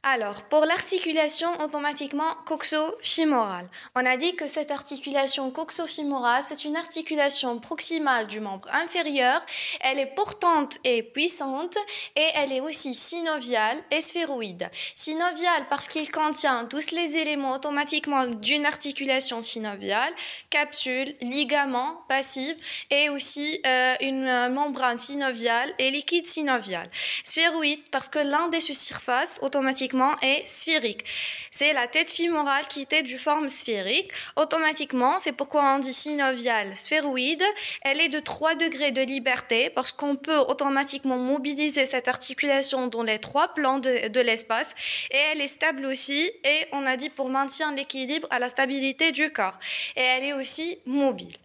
Alors, pour l'articulation automatiquement coxo-fémorale, on a dit que cette articulation coxo-fémorale, c'est une articulation proximale du membre inférieur. Elle est portante et puissante et elle est aussi synoviale et sphéroïde. Synoviale parce qu'il contient tous les éléments automatiquement d'une articulation synoviale, capsule, ligament, passif et aussi une membrane synoviale et liquide synovial. Sphéroïde parce que l'un des surfaces automatiquement est sphérique. C'est la tête fémorale qui est de forme sphérique. Automatiquement, c'est pourquoi on dit synoviale sphéroïde. Elle est de 3 degrés de liberté parce qu'on peut automatiquement mobiliser cette articulation dans les 3 plans de l'espace et elle est stable aussi et on a dit pour maintenir l'équilibre à la stabilité du corps. Et elle est aussi mobile.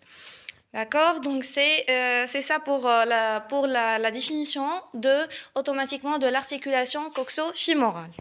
D'accord, donc c'est ça pour la définition automatiquement de l'articulation coxo-fémorale.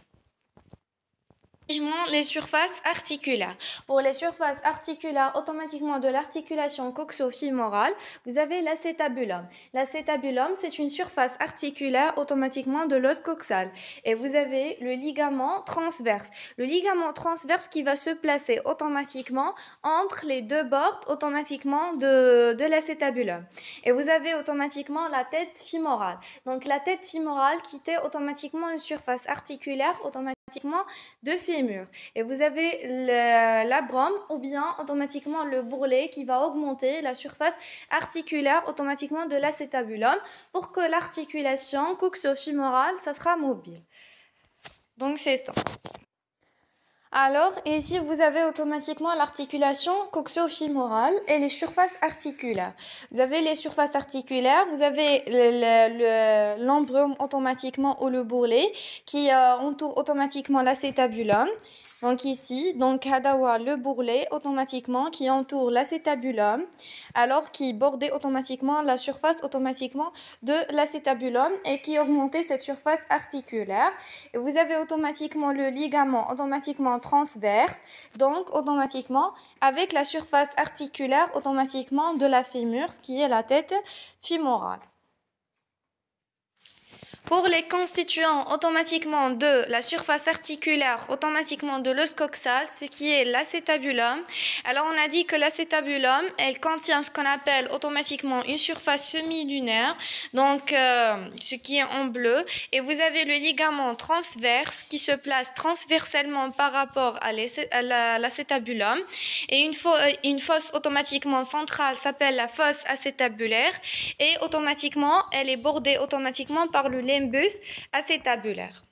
Les surfaces articulaires. Pour les surfaces articulaires automatiquement de l'articulation coxo-fémorale, vous avez l'acétabulum. L'acétabulum, c'est une surface articulaire automatiquement de l'os coxal. Et vous avez le ligament transverse. Le ligament transverse qui va se placer automatiquement entre les deux bords automatiquement de l'acétabulum. Et vous avez automatiquement la tête fémorale. Donc la tête fémorale qui est automatiquement une surface articulaire automatiquement de fémur. Et vous avez l'abrome ou bien automatiquement le bourrelet qui va augmenter la surface articulaire automatiquement de l'acétabulum pour que l'articulation coxo-fémorale, ça sera mobile. Donc c'est ça. Alors, ici, vous avez automatiquement l'articulation coxo-fémorale et les surfaces articulaires. Vous avez les surfaces articulaires, vous avez l'embryon automatiquement ou le bourrelet qui entoure automatiquement l'acétabulum. Donc ici, donc hadawa le bourrelet automatiquement qui entoure l'acétabulum, alors qui bordait automatiquement la surface automatiquement de l'acétabulum et qui augmentait cette surface articulaire. Et vous avez automatiquement le ligament automatiquement transverse, donc automatiquement avec la surface articulaire automatiquement de la fémur, ce qui est la tête fémorale. Pour les constituants automatiquement de la surface articulaire automatiquement de l'os coxal, ce qui est l'acétabulum. Alors on a dit que l'acétabulum, elle contient ce qu'on appelle automatiquement une surface semi-lunaire, donc ce qui est en bleu. Et vous avez le ligament transverse qui se place transversalement par rapport à l'acétabulum. Et une fosse automatiquement centrale s'appelle la fosse acétabulaire. Et automatiquement, elle est bordée automatiquement par le limbus acétabulaire.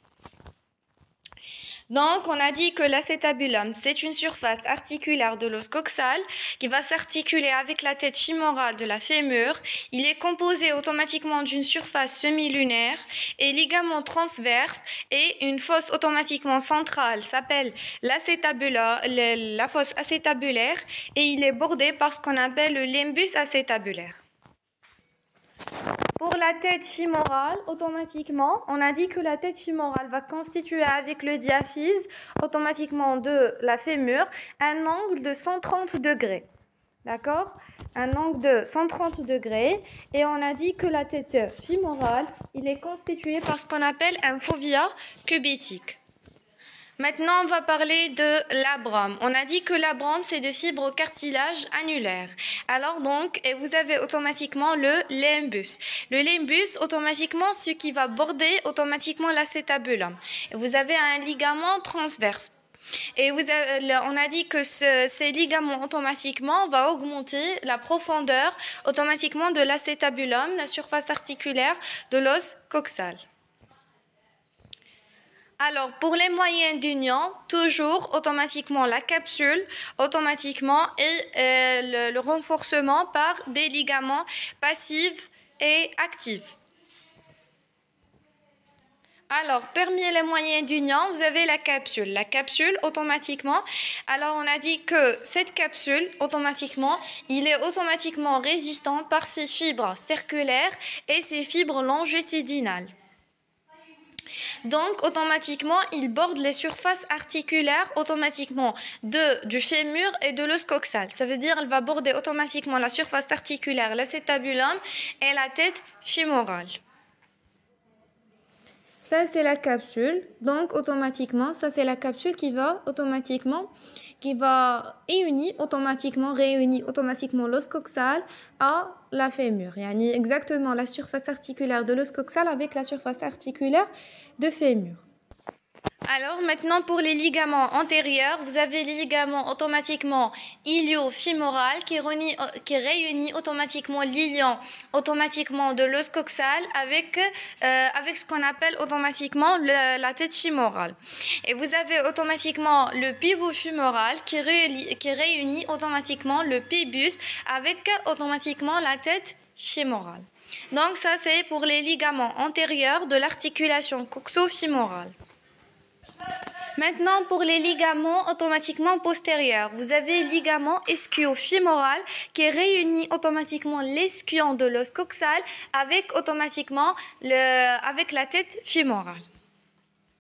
Donc, on a dit que l'acétabulum, c'est une surface articulaire de l'os coxal qui va s'articuler avec la tête fémorale de la fémur. Il est composé automatiquement d'une surface semi-lunaire et ligaments transverses et une fosse automatiquement centrale s'appelle la fosse acétabulaire et il est bordé par ce qu'on appelle le limbus acétabulaire. Pour la tête fémorale, automatiquement, on a dit que la tête fémorale va constituer avec le diaphyse, automatiquement de la fémur, un angle de 130 degrés. D'accord? Un angle de 130 degrés. Et on a dit que la tête fémorale, il est constitué par ce qu'on appelle un fovea cubitique. Maintenant, on va parler de l'abrome. On a dit que l'abrome, c'est de fibres au cartilage annulaire. Alors donc, et vous avez automatiquement le limbus. Le limbus, automatiquement, ce qui va border automatiquement l'acétabulum. Vous avez un ligament transverse. Et on a dit que ces ligaments automatiquement vont augmenter la profondeur automatiquement de l'acétabulum, la surface articulaire de l'os coxal. Alors, pour les moyens d'union, toujours automatiquement la capsule, automatiquement et le renforcement par des ligaments passifs et actifs. Alors, parmi les moyens d'union, vous avez la capsule. La capsule, automatiquement, alors on a dit que cette capsule, automatiquement, il est automatiquement résistant par ses fibres circulaires et ses fibres longitudinales. Donc, automatiquement, il borde les surfaces articulaires automatiquement du fémur et de l'os coxal. Ça veut dire qu'elle va border automatiquement la surface articulaire, l'acétabulum et la tête fémorale. Ça, c'est la capsule. Donc, automatiquement, ça, c'est la capsule qui va réunir automatiquement l'os coxal à la fémur. Yani exactement la surface articulaire de l'os coxal avec la surface articulaire de fémur. Alors maintenant pour les ligaments antérieurs, vous avez les ligaments automatiquement ilio-fémoral qui réunit automatiquement l'ilion automatiquement de l'os coxal avec ce qu'on appelle automatiquement la tête fémorale. Et vous avez automatiquement le pivot-fémoral qui réunit automatiquement le pubis avec automatiquement la tête fémorale. Donc ça c'est pour les ligaments antérieurs de l'articulation coxo-fémorale. Maintenant, pour les ligaments automatiquement postérieurs, vous avez le ligament ischio-fémoral qui réunit automatiquement l'eschion de l'os coxal avec la tête fémorale.